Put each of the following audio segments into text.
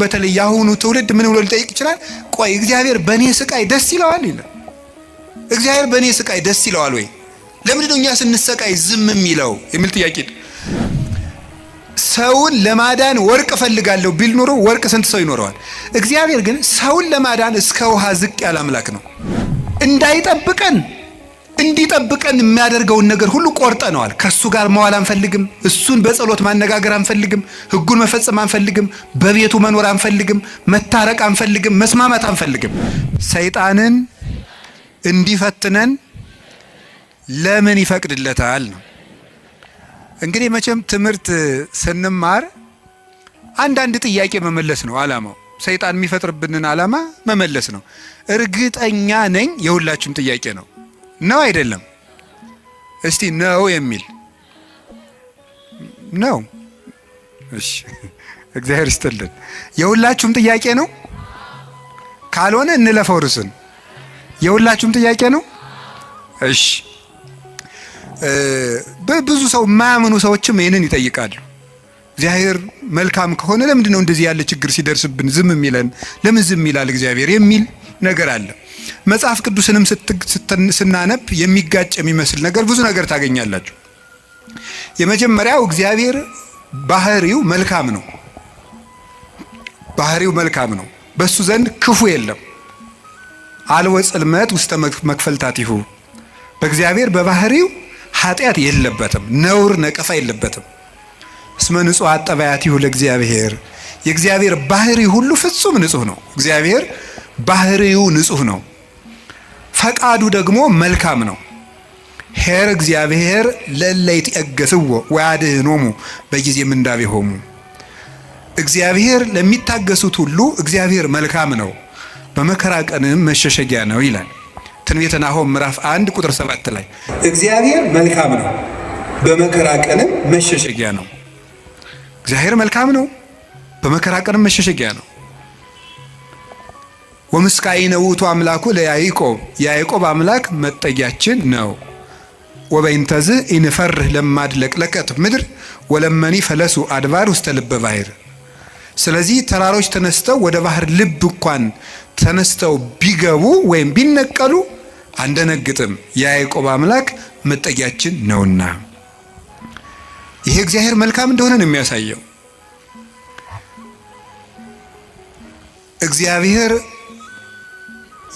በተለይ ያሁኑ ትውልድ ምን ብሎ ሊጠይቅ ይችላል? ቆይ እግዚአብሔር በእኔ ስቃይ ደስ ይለዋል ይላል። እግዚአብሔር በእኔ ስቃይ ደስ ይለዋል ወይ? ለምንድን ነው እኛ ስንሰቃይ ዝም የሚለው የሚል ጥያቄ። ሰውን ለማዳን ወርቅ ፈልጋለሁ ቢል ኖሮ ወርቅ ስንት ሰው ይኖረዋል? እግዚአብሔር ግን ሰውን ለማዳን እስከ ውሃ ዝቅ ያለ አምላክ ነው። እንዳይጠብቀን እንዲጠብቀን የሚያደርገውን ነገር ሁሉ ቆርጠነዋል። ከሱ ጋር መዋል አንፈልግም። እሱን በጸሎት ማነጋገር አንፈልግም። ሕጉን መፈጸም አንፈልግም። በቤቱ መኖር አንፈልግም። መታረቅ አንፈልግም። መስማማት አንፈልግም። ሰይጣንን እንዲፈትነን ለምን ይፈቅድለታል ነው። እንግዲህ መቼም ትምህርት ስንማር አንዳንድ ጥያቄ መመለስ ነው ዓላማው። ሰይጣን የሚፈጥርብንን ዓላማ መመለስ ነው። እርግጠኛ ነኝ የሁላችሁም ጥያቄ ነው። ነው አይደለም? እስቲ ነው የሚል ነው። እሺ እግዚአብሔር ይስጥልን። የሁላችሁም ጥያቄ ነው። ካልሆነ እንለፈው ርስን። የሁላችሁም ጥያቄ ነው። እሺ በብዙ ሰው የማያምኑ ሰዎችም ይህንን ይጠይቃሉ። እግዚአብሔር መልካም ከሆነ ለምንድን ነው እንደዚህ ያለ ችግር ሲደርስብን ዝም የሚለን? ለምን ዝም ይላል እግዚአብሔር የሚል ነገር አለ። መጽሐፍ ቅዱስንም ስናነብ የሚጋጭ የሚመስል ነገር ብዙ ነገር ታገኛላችሁ። የመጀመሪያው እግዚአብሔር ባህሪው መልካም ነው። ባህሪው መልካም ነው። በሱ ዘንድ ክፉ የለም። አልወ ጽልመት ውስተ መክፈልታቲሁ። በእግዚአብሔር በባህሪው ኃጢአት የለበትም፣ ነውር ነቀፋ የለበትም። እስመ ንጹሕ አጠባያቲሁ ለእግዚአብሔር። የእግዚአብሔር ባህሪ ሁሉ ፍጹም ንጹሕ ነው። እግዚአብሔር ባህሪው ንጹሕ ነው። ፈቃዱ ደግሞ መልካም ነው። ኄር እግዚአብሔር ለእለ ይትዔገሥዎ ወያድኅኖሙ በጊዜ ምንዳቤሆሙ። እግዚአብሔር ለሚታገሱት ሁሉ እግዚአብሔር መልካም ነው፣ በመከራ ቀንም መሸሸጊያ ነው ይላል ትንቢተ ናሆም ምዕራፍ 1 ቁጥር 7 ላይ እግዚአብሔር መልካም ነው፣ በመከራ ቀንም መሸሸጊያ ነው። እግዚአብሔር መልካም ነው፣ በመከራ ቀንም መሸሸጊያ ነው። ወምስካኢነ ውእቱ አምላኩ ለያዕቆብ። የያዕቆብ አምላክ መጠጊያችን ነው። ወበይንተዝ ኢንፈርህ ለማድለቅለቀት ምድር ወለመኒ ፈለሱ አድባር ውስተ ልበ ባሕር። ስለዚህ ተራሮች ተነስተው ወደ ባህር ልብ እንኳን ተነስተው ቢገቡ ወይም ቢነቀሉ አንደነግጥም፣ የያዕቆብ አምላክ መጠጊያችን ነውና። ይሄ እግዚአብሔር መልካም እንደሆነ ነው የሚያሳየው። እግዚአብሔር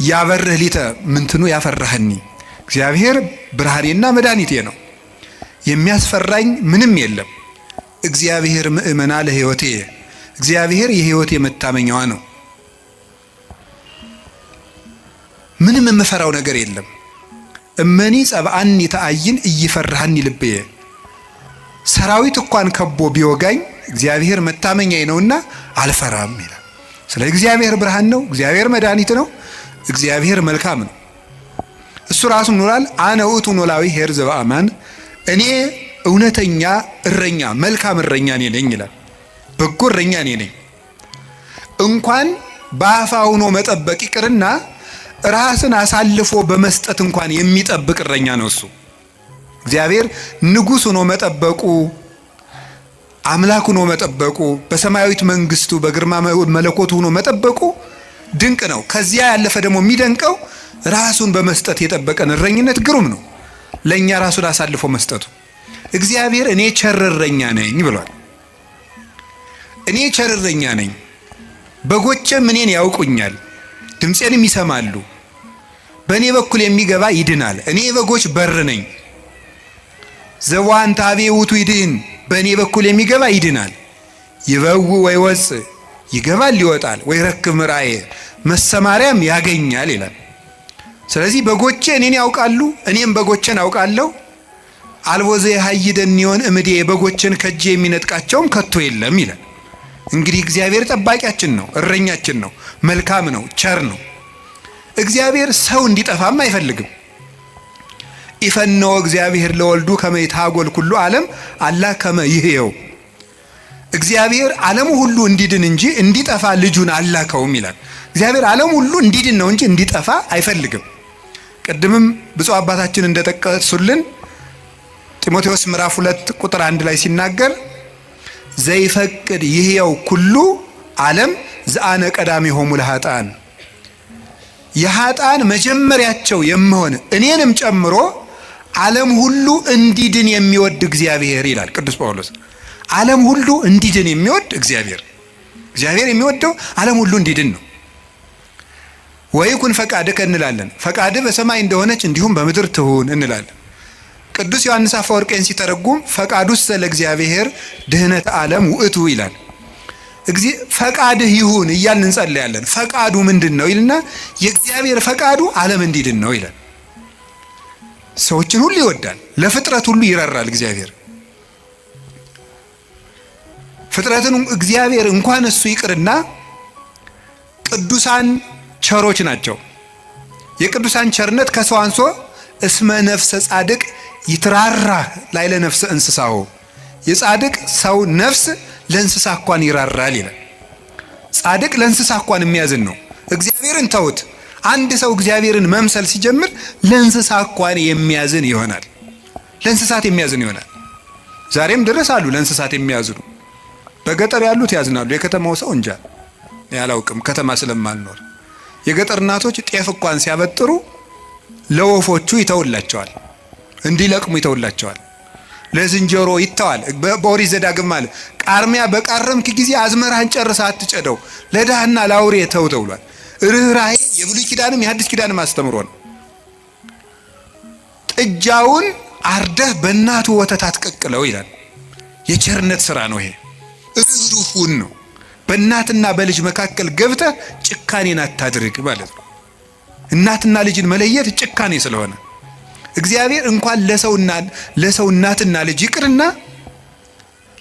ያበርህ ሊተ ምንትኑ ያፈራህኒ። እግዚአብሔር ብርሃኔና መድኃኒቴ ነው፣ የሚያስፈራኝ ምንም የለም። እግዚአብሔር ምእመና ለሕይወቴ። እግዚአብሔር የሕይወቴ መታመኛዋ ነው። ምንም የምፈራው ነገር የለም። እመኒ ጸብአኒ ተአይን እይፈራህኒ ልብየ። ሰራዊት እንኳን ከቦ ቢወጋኝ እግዚአብሔር መታመኛዬ ነውና አልፈራም ይላል። ስለዚህ እግዚአብሔር ብርሃን ነው። እግዚአብሔር መድኃኒት ነው። እግዚአብሔር መልካም ነው። እሱ ራሱ ኖራል። አነ ውእቱ ኖላዊ ኄር ዘበአማን። እኔ እውነተኛ እረኛ መልካም እረኛ እኔ ነኝ ይላል። በጎ እረኛ እኔ ነኝ። እንኳን በአፋ ሆኖ መጠበቅ ይቅርና ራስን አሳልፎ በመስጠት እንኳን የሚጠብቅ እረኛ ነው እሱ። እግዚአብሔር ንጉሥ ሆኖ መጠበቁ፣ አምላክ ሆኖ መጠበቁ፣ በሰማያዊት መንግስቱ በግርማ መለኮቱ ሆኖ መጠበቁ ድንቅ ነው። ከዚያ ያለፈ ደግሞ የሚደንቀው ራሱን በመስጠት የጠበቀን እረኝነት ግሩም ነው። ለእኛ ራሱን አሳልፎ መስጠቱ። እግዚአብሔር እኔ ቸር እረኛ ነኝ ብሏል። እኔ ቸር እረኛ ነኝ፣ በጎቼም እኔን ያውቁኛል፣ ድምፄንም ይሰማሉ። በእኔ በኩል የሚገባ ይድናል። እኔ የበጎች በር ነኝ። ዘዋንተ ኀቤ ውእቱ ይድኅን። በእኔ በኩል የሚገባ ይድናል። ይበውእ ወይወፅእ፣ ይገባል ይወጣል። ወይረክብ ምርአየ፣ መሰማሪያም ያገኛል ይላል። ስለዚህ በጎቼ እኔን ያውቃሉ፣ እኔም በጎቼን አውቃለሁ። አልቦ ዘየሐይደኒዮን እምኔ፣ በጎቼን ከእጄ የሚነጥቃቸውም ከቶ የለም ይላል። እንግዲህ እግዚአብሔር ጠባቂያችን ነው፣ እረኛችን ነው፣ መልካም ነው፣ ቸር ነው። እግዚአብሔር ሰው እንዲጠፋም አይፈልግም። ኢፈነወ እግዚአብሔር ለወልዱ ከመ ይትሐጐል ኩሉ ዓለም አላ ከመ ይሕየው። እግዚአብሔር ዓለሙ ሁሉ እንዲድን እንጂ እንዲጠፋ ልጁን አላከውም ይላል። እግዚአብሔር ዓለሙ ሁሉ እንዲድን ነው እንጂ እንዲጠፋ አይፈልግም። ቅድምም ብፁዕ አባታችን እንደጠቀሱልን ጢሞቴዎስ ምዕራፍ 2 ቁጥር 1 ላይ ሲናገር ዘይፈቅድ ይሕየው ኩሉ ዓለም ዘአነ ቀዳሚሆሙ ለኃጥአን የኃጥአን መጀመሪያቸው የምሆን እኔንም ጨምሮ ዓለም ሁሉ እንዲድን የሚወድ እግዚአብሔር ይላል ቅዱስ ጳውሎስ። ዓለም ሁሉ እንዲድን የሚወድ እግዚአብሔር የሚወደው ዓለም ሁሉ እንዲድን ነው። ወይኩን ፈቃድከ እንላለን። ፈቃድህ በሰማይ እንደሆነች እንዲሁም በምድር ትሁን እንላለን። ቅዱስ ዮሐንስ አፈወርቄን ሲተረጉም ፈቃዱሰ ለእግዚአብሔር ድህነተ ዓለም ውእቱ ይላል። ፈቃድህ ይሁን እያልን እንጸልያለን። ፈቃዱ ምንድን ነው ይልና የእግዚአብሔር ፈቃዱ ዓለም እንዲድን ነው ይላል። ሰዎችን ሁሉ ይወዳል፣ ለፍጥረት ሁሉ ይራራል። እግዚአብሔር ፍጥረትን እግዚአብሔር እንኳን እሱ ይቅርና ቅዱሳን ቸሮች ናቸው። የቅዱሳን ቸርነት ከሰው አንሶ እስመ ነፍሰ ጻድቅ ይትራራ ላይለ ነፍሰ እንስሳው የጻድቅ ሰው ነፍስ ለእንስሳ እንኳን ይራራል ይላል። ጻድቅ ለእንስሳ እንኳን የሚያዝን ነው። እግዚአብሔርን ተውት። አንድ ሰው እግዚአብሔርን መምሰል ሲጀምር ለእንስሳ እንኳን የሚያዝን ይሆናል። ለእንስሳት የሚያዝን ይሆናል። ዛሬም ድረስ አሉ ለእንስሳት የሚያዝኑ። በገጠር ያሉት ያዝናሉ። የከተማው ሰው እንጃ ያላውቅም፣ ከተማ ስለማልኖር። የገጠር እናቶች ጤፍ እንኳን ሲያበጥሩ ለወፎቹ ይተውላቸዋል፣ እንዲለቅሙ ይተውላቸዋል። ለዝንጀሮ ይተዋል። በኦሪት ዘዳግም አለ ቃርሚያ በቃረምክ ጊዜ አዝመራህን ጨርሰህ አትጨደው፣ ለድሃና ለአውሬ ተው ተብሏል። ርኅራኄ የብሉይ ኪዳንም የሐዲስ ኪዳንም አስተምሮ ነው። ጥጃውን አርደህ በእናቱ ወተት አትቀቅለው ይላል። የቸርነት ስራ ነው ይሄ። ርኅሩህን ነው። በእናትና በልጅ መካከል ገብተህ ጭካኔን አታድርግ ማለት ነው። እናትና ልጅን መለየት ጭካኔ ስለሆነ እግዚአብሔር እንኳን ለሰው እናትና ልጅ ይቅርና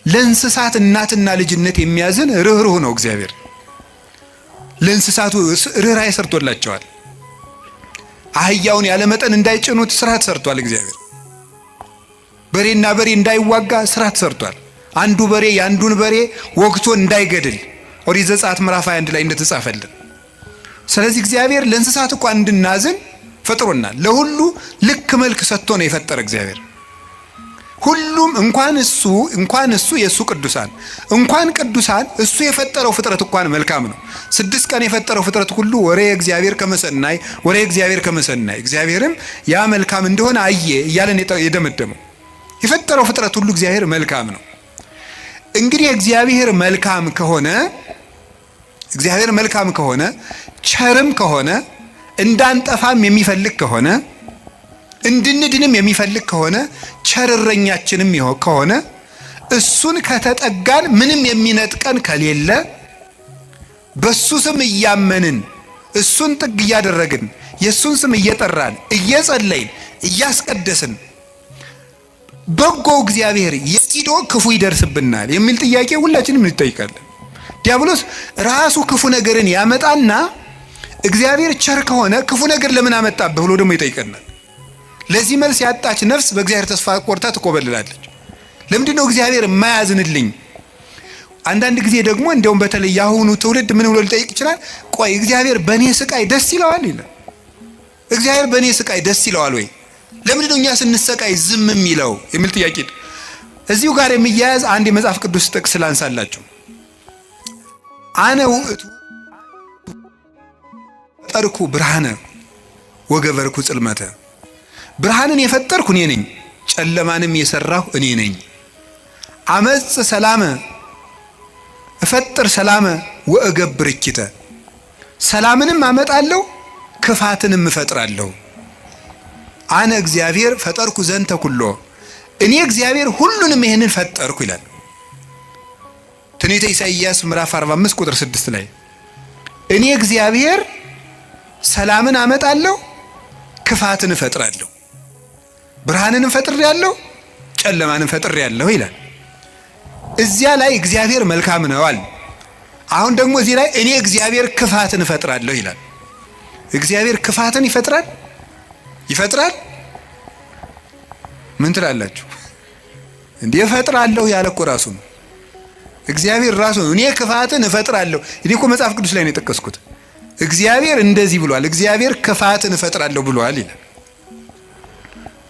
ለእንስሳት እናትና ልጅነት የሚያዝን ርኅሩህ ነው እግዚአብሔር። ለእንስሳቱ ርኅራኄ ሰርቶላቸዋል። አህያውን ያለመጠን እንዳይጭኑት ስርዓት ሰርቷል እግዚአብሔር። በሬና በሬ እንዳይዋጋ ስርዓት ሰርቷል። አንዱ በሬ የአንዱን በሬ ወግቶ እንዳይገድል ኦሪት ዘጸአት ምዕራፍ 21 ላይ እንደተጻፈልን። ስለዚህ እግዚአብሔር ለእንስሳት እንኳን እንድናዝን ፈጥሮናል። ለሁሉ ልክ መልክ ሰጥቶ ነው የፈጠረ እግዚአብሔር። ሁሉም እንኳን እሱ የእሱ ቅዱሳን ቅዱሳን እሱ የፈጠረው ፍጥረት እንኳን መልካም ነው። 6 ቀን የፈጠረው ፍጥረት ሁሉ ወሬ እግዚአብሔር ከመሰናይ እግዚአብሔርም ያ መልካም እንደሆነ አየ እያለን የደመደመው የፈጠረው ፍጥረት ሁሉ እግዚአብሔር መልካም ነው። እንግዲህ እግዚአብሔር መልካም ከሆነ ቸርም ከሆነ እንዳንጠፋም የሚፈልግ ከሆነ እንድንድንም የሚፈልግ ከሆነ ቸርረኛችንም ከሆነ እሱን ከተጠጋን ምንም የሚነጥቀን ከሌለ በሱ ስም እያመንን እሱን ጥግ እያደረግን የሱን ስም እየጠራን እየጸለይን እያስቀደስን በጎው እግዚአብሔር የኪዶ ክፉ ይደርስብናል የሚል ጥያቄ ሁላችንም እንጠይቃለን። ዲያብሎስ ራሱ ክፉ ነገርን ያመጣና እግዚአብሔር ቸር ከሆነ ክፉ ነገር ለምን አመጣብህ ብሎ ደግሞ ይጠይቀናል። ለዚህ መልስ ያጣች ነፍስ በእግዚአብሔር ተስፋ ቆርጣ ትቆበልላለች። ለምንድን ነው እግዚአብሔር የማያዝንልኝ? አንዳንድ ጊዜ ደግሞ እንደውም በተለይ ያሁኑ ትውልድ ምን ብሎ ሊጠይቅ ይችላል? ቆይ እግዚአብሔር በእኔ ስቃይ ደስ ይለዋል ይላል። እግዚአብሔር በእኔ ስቃይ ደስ ይለዋል ወይ? ለምንድን ነው እኛ ስንሰቃይ ዝም የሚለው የሚል ጥያቄ። እዚሁ ጋር የሚያያዝ አንድ የመጽሐፍ ቅዱስ ጥቅስ ላንሳላችሁ። አነ ውእቱ ፈጠርኩ ብርሃነ ወገበርኩ ጽልመተ። ብርሃንን የፈጠርኩ እኔ ነኝ፣ ጨለማንም የሰራሁ እኔ ነኝ። አመጽ ሰላመ እፈጥር ሰላመ ወእገብር እኪተ። ሰላምንም አመጣለሁ ክፋትንም እፈጥራለሁ። አነ እግዚአብሔር ፈጠርኩ ዘንተ ኩሎ። እኔ እግዚአብሔር ሁሉንም ይሄንን ፈጠርኩ ይላል ትንቢተ ኢሳይያስ ምዕራፍ 45 ቁጥር 6 ላይ እኔ እግዚአብሔር ሰላምን አመጣለሁ ክፋትን እፈጥራለሁ፣ ብርሃንንም ፈጥሬያለሁ ጨለማንም ፈጥሬያለሁ ይላል። እዚያ ላይ እግዚአብሔር መልካም ነው አለ። አሁን ደግሞ እዚህ ላይ እኔ እግዚአብሔር ክፋትን እፈጥራለሁ ይላል። እግዚአብሔር ክፋትን ይፈጥራል? ምን ትላላችሁ? እንዴ እፈጥራለሁ ያለ እኮ ራሱ ነው። እግዚአብሔር ራሱ ነው እኔ ክፋትን እፈጥራለሁ። እኔ እኮ መጽሐፍ ቅዱስ ላይ ነው የጠቀስኩት። እግዚአብሔር እንደዚህ ብሏል፣ እግዚአብሔር ክፋትን እፈጥራለሁ ብሏል ይላል።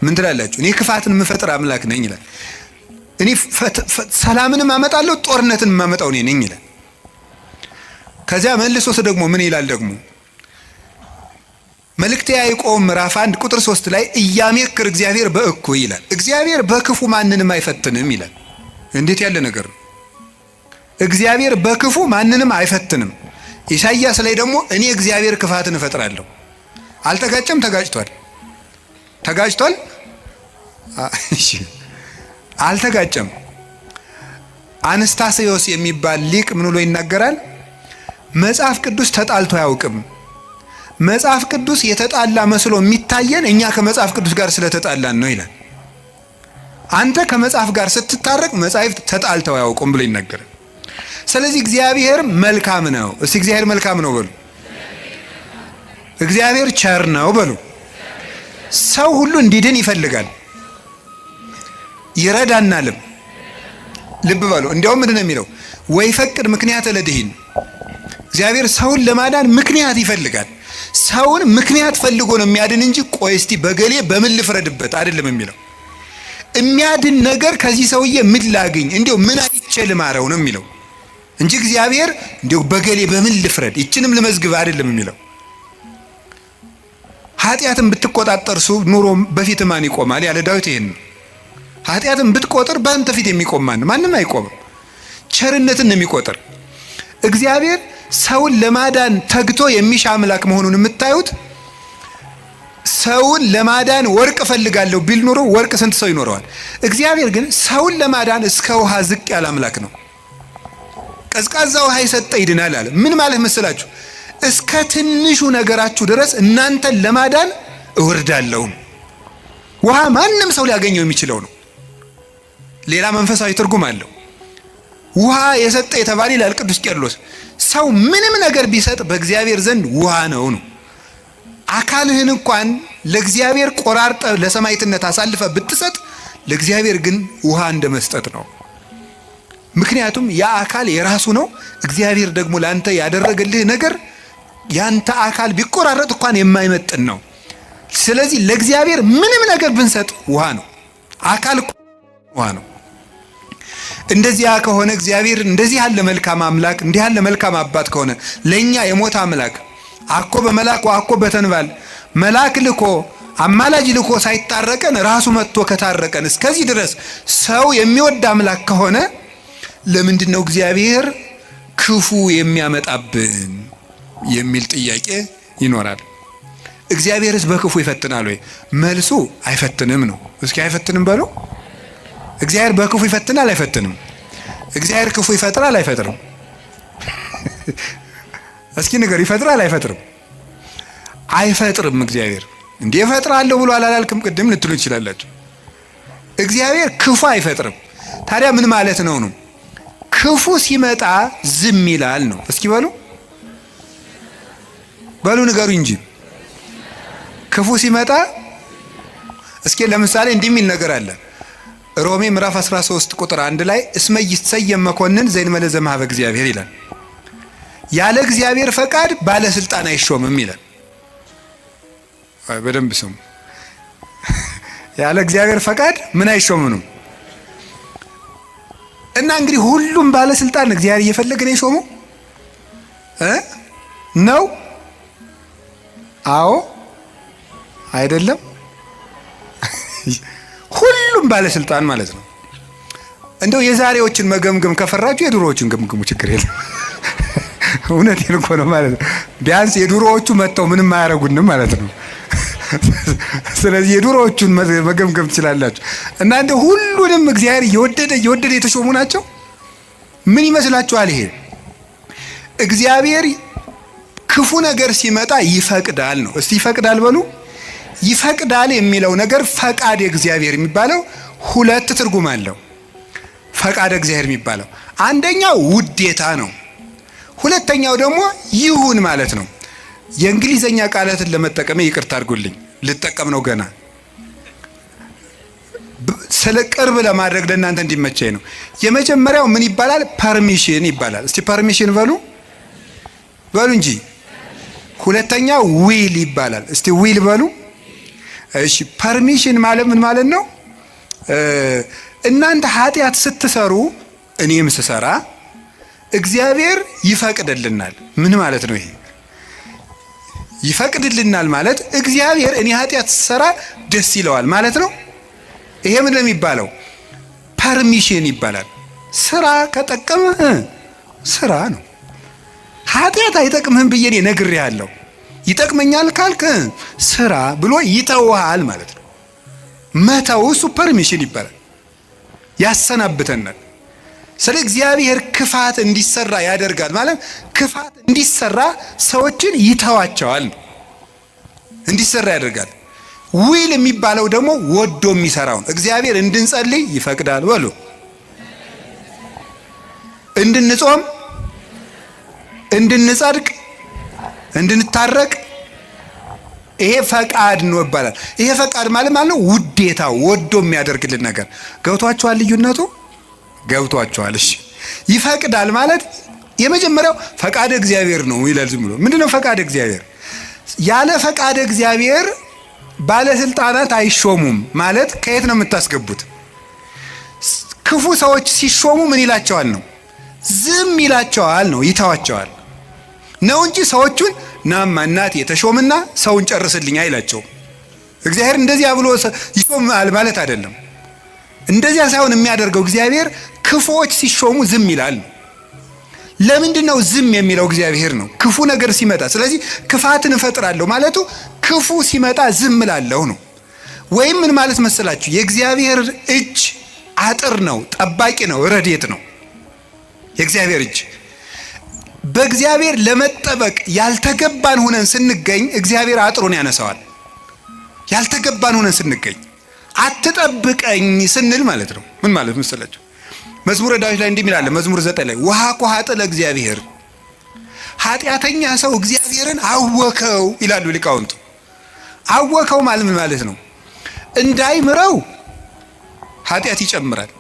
ምን ትላላችሁ? እኔ ክፋትን የምፈጥር አምላክ ነኝ ይላል። እኔ ሰላምንም አመጣለሁ ጦርነትን የማመጣው እኔ ነኝ ይላል። ከዚያ መልሶስ ደግሞ ምን ይላል ደግሞ መልእክተ ያዕቆብ ምዕራፍ 1 ቁጥር 3 ላይ እያሜክር እግዚአብሔር በእኩይ ይላል። እግዚአብሔር በክፉ ማንንም አይፈትንም ይላል። እንዴት ያለ ነገር ነው! እግዚአብሔር በክፉ ማንንም አይፈትንም። ኢሳይያስ ላይ ደግሞ እኔ እግዚአብሔር ክፋትን እፈጥራለሁ። አልተጋጨም? ተጋጭቷል። ተጋጭቷል? እሺ አልተጋጨም። አንስታሴዎስ የሚባል ሊቅ ምን ብሎ ይናገራል? መጽሐፍ ቅዱስ ተጣልቶ አያውቅም። መጽሐፍ ቅዱስ የተጣላ መስሎ የሚታየን እኛ ከመጽሐፍ ቅዱስ ጋር ስለተጣላን ነው ይላል። አንተ ከመጽሐፍ ጋር ስትታረቅ መጽሐፍት ተጣልተው አያውቁም ብሎ ይናገራል። ስለዚህ እግዚአብሔር መልካም ነው። እስቲ እግዚአብሔር መልካም ነው በሉ። እግዚአብሔር ቸር ነው በሉ። ሰው ሁሉ እንዲድን ይፈልጋል፣ ይረዳናልም። ልብ በሉ። እንዲያውም ምንድን ነው የሚለው? ወይ ፈቅድ ምክንያት ለድሂን። እግዚአብሔር ሰውን ለማዳን ምክንያት ይፈልጋል። ሰውን ምክንያት ፈልጎ ነው የሚያድን እንጂ ቆይ እስቲ በገሌ በምን ልፍረድበት አይደለም የሚለው። የሚያድን ነገር ከዚህ ሰውዬ ምን ላግኝ፣ እንዲያው ምን አይቼ ልማረው ነው የሚለው እንጂ እግዚአብሔር እንዲያው በገሌ በምን ልፍረድ ይችንም ልመዝግብ አይደለም የሚለው። ኃጢአትን ብትቆጣጠር ኑሮ በፊት ማን ይቆማል ያለ ዳዊት ይሄን ነው። ኃጢአትን ብትቆጥር በአንተ ፊት የሚቆም ማንም አይቆምም። ቸርነትን ነው የሚቆጥር እግዚአብሔር። ሰውን ለማዳን ተግቶ የሚሻ አምላክ መሆኑን የምታዩት ሰውን ለማዳን ወርቅ እፈልጋለሁ ቢል ኑሮ ወርቅ ስንት ሰው ይኖረዋል? እግዚአብሔር ግን ሰውን ለማዳን እስከ ውሃ ዝቅ ያለ አምላክ ነው። ቀዝቃዛ ውሃ የሰጠ ይድናል አለ። ምን ማለት መስላችሁ? እስከ ትንሹ ነገራችሁ ድረስ እናንተን ለማዳን እወርዳለሁ። ውሃ ማንም ሰው ሊያገኘው የሚችለው ነው። ሌላ መንፈሳዊ ትርጉም አለው። ውሃ የሰጠ የተባለ ይላል ቅዱስ ቄርሎስ። ሰው ምንም ነገር ቢሰጥ በእግዚአብሔር ዘንድ ውሃ ነው። አካልህን እንኳን ለእግዚአብሔር ቆራርጠ ለሰማዕትነት አሳልፈ ብትሰጥ ለእግዚአብሔር ግን ውሃ እንደመስጠት ነው። ምክንያቱም ያ አካል የራሱ ነው። እግዚአብሔር ደግሞ ላንተ ያደረገልህ ነገር ያንተ አካል ቢቆራረጥ እንኳን የማይመጥን ነው። ስለዚህ ለእግዚአብሔር ምንም ነገር ብንሰጥ ውሃ ነው። አካል ውሃ ነው። እንደዚያ ከሆነ እግዚአብሔር እንደዚህ ያለ መልካም አምላክ እንዲህ ያለ መልካም አባት ከሆነ ለኛ የሞት አምላክ አኮ በመላክ ወአኮ በተንባል መላክ ልኮ አማላጅ ልኮ ሳይታረቀን ራሱ መጥቶ ከታረቀን እስከዚህ ድረስ ሰው የሚወድ አምላክ ከሆነ ለምንድነው እግዚአብሔር ክፉ የሚያመጣብን የሚል ጥያቄ ይኖራል። እግዚአብሔርስ በክፉ ይፈትናል ወይ? መልሱ አይፈትንም ነው። እስኪ አይፈትንም በሉ። እግዚአብሔር በክፉ ይፈትናል አይፈትንም? እግዚአብሔር ክፉ ይፈጥራል አይፈጥርም? እስኪ ነገር ይፈጥራል አይፈጥርም? አይፈጥርም። እግዚአብሔር እንዴ እፈጥራለሁ ብሎ አላልክም ቅድም ልትሉ ትችላላችሁ። እግዚአብሔር ክፉ አይፈጥርም። ታዲያ ምን ማለት ነው? ክፉ ሲመጣ ዝም ይላል ነው። እስኪ በሉ ንገሩ እንጂ ክፉ ሲመጣ እስኪ ለምሳሌ እንዲህ የሚል ነገር አለ። ሮሜ ምዕራፍ 13 ቁጥር 1 ላይ እስመ ይትሰየም መኮንን ዘእንበለ ዘእምኀበ እግዚአብሔር ይላል። ያለ እግዚአብሔር ፈቃድ ባለስልጣን አይሾምም ይላል። በደንብ ስሙ። ያለ እግዚአብሔር ፈቃድ ምን አይሾምም? እና እንግዲህ ሁሉም ባለስልጣን እግዚአብሔር እየፈለገ ነው የሾመው ነው? አዎ አይደለም? ሁሉም ባለስልጣን ማለት ነው። እንደው የዛሬዎችን መገምገም ከፈራችሁ የድሮዎችን ገምግሙ፣ ችግር የለም። እውነቴን እኮ ነው ማለት ነው። ቢያንስ የድሮዎቹ መጥተው ምንም አያረጉንም ማለት ነው። ስለዚህ የድሮዎቹን መገምገም ትችላላችሁ። እና እንደ ሁሉንም እግዚአብሔር እየወደደ የተሾሙ ናቸው። ምን ይመስላችኋል? ይሄ እግዚአብሔር ክፉ ነገር ሲመጣ ይፈቅዳል ነው። እስቲ ይፈቅዳል በሉ። ይፈቅዳል የሚለው ነገር ፈቃድ እግዚአብሔር የሚባለው ሁለት ትርጉም አለው። ፈቃድ እግዚአብሔር የሚባለው አንደኛው ውዴታ ነው። ሁለተኛው ደግሞ ይሁን ማለት ነው። የእንግሊዘኛ ቃላትን ለመጠቀም ይቅርታ አድርጉልኝ፣ ልጠቀም ነው ገና ስለ ቅርብ ለማድረግ ለእናንተ እንዲመቸኝ ነው። የመጀመሪያው ምን ይባላል? ፐርሚሽን ይባላል። እስቲ ፐርሚሽን በሉ እንጂ። ሁለተኛው ዊል ይባላል። እስቲ ዊል በሉ። እሺ ፐርሚሽን ማለት ምን ማለት ነው? እናንተ ኃጢአት ስትሰሩ እኔም ስሰራ እግዚአብሔር ይፈቅድልናል። ምን ማለት ነው ይሄ? ይፈቅድልናል ማለት እግዚአብሔር እኔ ኃጢአት ሰራ ደስ ይለዋል ማለት ነው። ይሄ ምን ለሚባለው ፐርሚሽን ይባላል። ስራ ከጠቀመህ ስራ ነው። ኃጢአት አይጠቅምህም ብዬ እኔ ነግሬሃለሁ፣ ይጠቅመኛል ካልክ ስራ ብሎ ይተውሃል ማለት ነው። መተው እሱ ፐርሚሽን ይባላል፣ ያሰናብተናል። ስለ እግዚአብሔር ክፋት እንዲሰራ ያደርጋል ማለት ክፋት እንዲሰራ ሰዎችን ይተዋቸዋል፣ እንዲሰራ ያደርጋል። ዊል የሚባለው ደግሞ ወዶ የሚሰራው እግዚአብሔር እንድንጸልይ ይፈቅዳል በሉ፣ እንድንጾም፣ እንድንጸድቅ፣ እንድንታረቅ ይሄ ፈቃድ ነው ይባላል። ይሄ ፈቃድ ማለት ነው ውዴታ፣ ወዶ የሚያደርግልን ነገር። ገብቷችኋል? ልዩነቱ ገብቷችኋል? እሺ ይፈቅዳል ማለት የመጀመሪያው ፈቃድ እግዚአብሔር ነው ይላል። ዝም ብሎ ምንድነው ፈቃድ እግዚአብሔር? ያለ ፈቃድ እግዚአብሔር ባለስልጣናት አይሾሙም ማለት ከየት ነው የምታስገቡት? ክፉ ሰዎች ሲሾሙ ምን ይላቸዋል ነው? ዝም ይላቸዋል ነው፣ ይተዋቸዋል ነው እንጂ ሰዎቹን ናማ እናቴ ተሾምና ሰውን ጨርስልኝ አይላቸውም። እግዚአብሔር እንደዚያ ብሎ ይሾማል ማለት አይደለም። እንደዚያ ሳይሆን የሚያደርገው እግዚአብሔር ክፉዎች ሲሾሙ ዝም ይላል ነው። ለምንድን ነው ዝም የሚለው? እግዚአብሔር ነው ክፉ ነገር ሲመጣ። ስለዚህ ክፋትን እፈጥራለሁ ማለቱ ክፉ ሲመጣ ዝም እላለሁ ነው። ወይም ምን ማለት መሰላችሁ? የእግዚአብሔር እጅ አጥር ነው፣ ጠባቂ ነው፣ ረድኤት ነው። የእግዚአብሔር እጅ በእግዚአብሔር ለመጠበቅ ያልተገባን ሆነን ስንገኝ እግዚአብሔር አጥሩን ያነሳዋል። ያልተገባን ሆነን ስንገኝ አትጠብቀኝ ስንል ማለት ነው። ምን ማለት መሰላችሁ? መዝሙረ ዳዊት ላይ እንዲህ ይላል፣ መዝሙር 9 ላይ ውሃ ኮሃጠ ለእግዚአብሔር፣ ኃጢአተኛ ሰው እግዚአብሔርን አወከው ይላሉ ሊቃውንቱ። አወከው ማለት ምን ማለት ነው? እንዳይምረው ኃጢአት ይጨምራል፣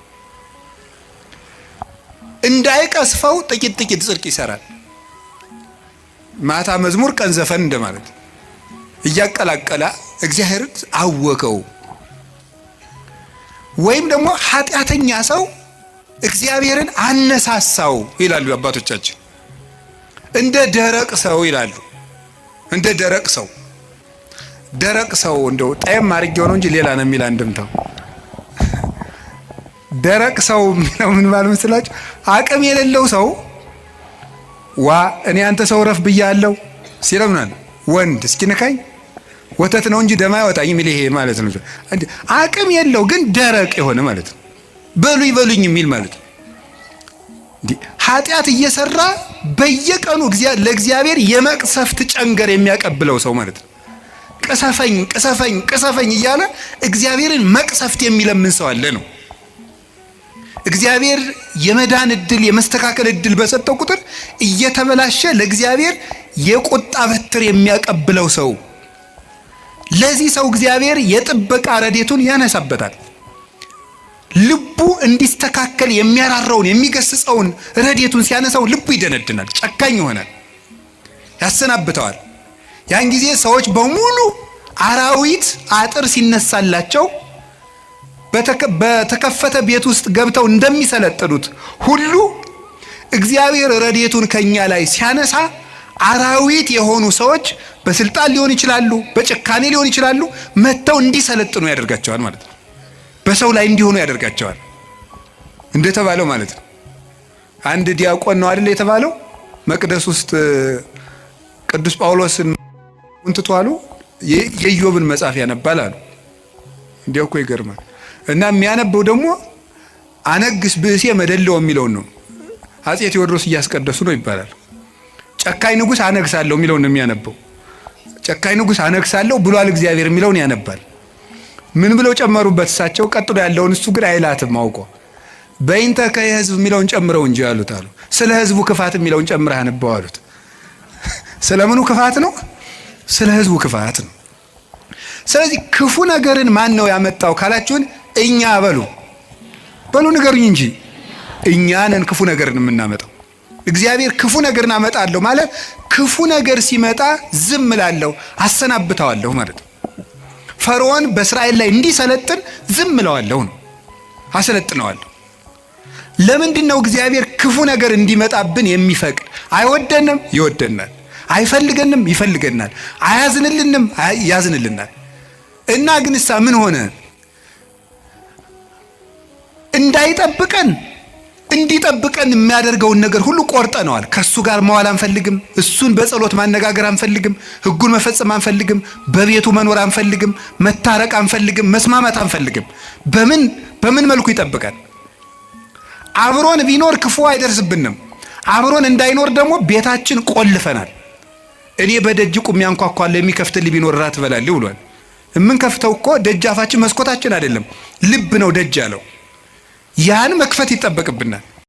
እንዳይቀስፈው ጥቂት ጥቂት ጽድቅ ይሰራል። ማታ መዝሙር ቀን ዘፈን እንደማለት እያቀላቀላ እግዚአብሔርን አወከው። ወይም ደግሞ ኃጢአተኛ ሰው እግዚአብሔርን አነሳሳው ይላሉ አባቶቻችን። እንደ ደረቅ ሰው ይላሉ። እንደ ደረቅ ሰው፣ ደረቅ ሰው እንደው ጣይም አድርጌው ነው እንጂ ሌላ ነው የሚል አንድምታው። ደረቅ ሰው የሚለው ምን ማለት መስላችሁ? አቅም የሌለው ሰው እኔ አንተ ሰው ረፍ ብያለሁ ሲለምናል ወንድ እስኪነካኝ ወተት ነው እንጂ ደም አይወጣኝ የሚል ይሄ ማለት ነው። አቅም የለው ግን ደረቅ የሆነ ማለት ነው። በሉኝ በሉኝ የሚል ማለት ነው። ኃጢአት እየሰራ በየቀኑ ለእግዚአብሔር የመቅሰፍት ጨንገር የሚያቀብለው ሰው ማለት ነው። ቅሰፈኝ ቅሰፈኝ ቅሰፈኝ እያለ እግዚአብሔርን መቅሰፍት የሚለምን ሰው አለ ነው። እግዚአብሔር የመዳን እድል የመስተካከል እድል በሰጠው ቁጥር እየተበላሸ ለእግዚአብሔር የቁጣ በትር የሚያቀብለው ሰው፣ ለዚህ ሰው እግዚአብሔር የጥበቃ ረድኤቱን ያነሳበታል። ልቡ እንዲስተካከል የሚያራራውን የሚገስጸውን ረድኤቱን ሲያነሳው ልቡ ይደነድናል፣ ጨካኝ ይሆናል፣ ያሰናብተዋል። ያን ጊዜ ሰዎች በሙሉ አራዊት አጥር ሲነሳላቸው በተከፈተ ቤት ውስጥ ገብተው እንደሚሰለጥኑት ሁሉ እግዚአብሔር ረድኤቱን ከኛ ላይ ሲያነሳ አራዊት የሆኑ ሰዎች በስልጣን ሊሆን ይችላሉ፣ በጭካኔ ሊሆን ይችላሉ፣ መጥተው እንዲሰለጥኑ ያደርጋቸዋል ማለት ነው። በሰው ላይ እንዲሆኑ ያደርጋቸዋል እንደተባለው ማለት ነው። አንድ ዲያቆን ነው አይደል የተባለው፣ መቅደስ ውስጥ ቅዱስ ጳውሎስን እንትቷሉ የኢዮብን መጽሐፍ ያነባል አሉ። እንዲያው እኮ ይገርማል። እና የሚያነበው ደግሞ አነግስ ብእሴ መደለው የሚለውን ነው። አፄ ቴዎድሮስ እያስቀደሱ ነው ይባላል። ጨካኝ ንጉስ አነግሳለሁ የሚለውን ነው የሚያነበው። ጨካኝ ንጉስ አነግሳለሁ ብሏል እግዚአብሔር የሚለውን ያነባል። ምን ብለው ጨመሩበት እሳቸው? ቀጥሎ ያለውን እሱ ግን አይላትም አውቆ በእንተ ከህዝብ የሚለውን ጨምረው እንጂ ያሉት አሉ። ስለ ህዝቡ ክፋት የሚለውን ጨምረህ አነበው አሉት። ስለምኑ ክፋት ነው? ስለ ህዝቡ ክፋት ነው። ስለዚህ ክፉ ነገርን ማን ነው ያመጣው ካላችሁን፣ እኛ በሉ ንገሩኝ እንጂ እኛ ነን ክፉ ነገርን የምናመጣው። እግዚአብሔር ክፉ ነገርን አመጣለሁ ማለት ክፉ ነገር ሲመጣ ዝም እላለሁ፣ አሰናብተዋለሁ ማለት ነው። ፈርዖን በእስራኤል ላይ እንዲሰለጥን ዝም እለዋለሁ ነው፣ አሰለጥነዋለሁ። ለምንድነው እግዚአብሔር ክፉ ነገር እንዲመጣብን የሚፈቅድ? አይወደንም? ይወደናል። አይፈልገንም? ይፈልገናል። አያዝንልንም? ያዝንልናል። እና ግንሳ ምን ሆነ? እንዳይጠብቀን እንዲጠብቀን የሚያደርገውን ነገር ሁሉ ቆርጠነዋል። ከሱ ጋር መዋል አንፈልግም። እሱን በጸሎት ማነጋገር አንፈልግም። ሕጉን መፈጸም አንፈልግም። በቤቱ መኖር አንፈልግም። መታረቅ አንፈልግም። መስማማት አንፈልግም። በምን መልኩ ይጠብቀን? አብሮን ቢኖር ክፉ አይደርስብንም። አብሮን እንዳይኖር ደግሞ ቤታችን ቆልፈናል። እኔ በደጅ ቁሜ አንኳኳለሁ፣ የሚከፍትልኝ ቢኖር ራት እበላለሁ ብሏል። የምንከፍተው እኮ ደጃፋችን መስኮታችን አይደለም፣ ልብ ነው ደጅ ያለው። ያን መክፈት ይጠበቅብናል።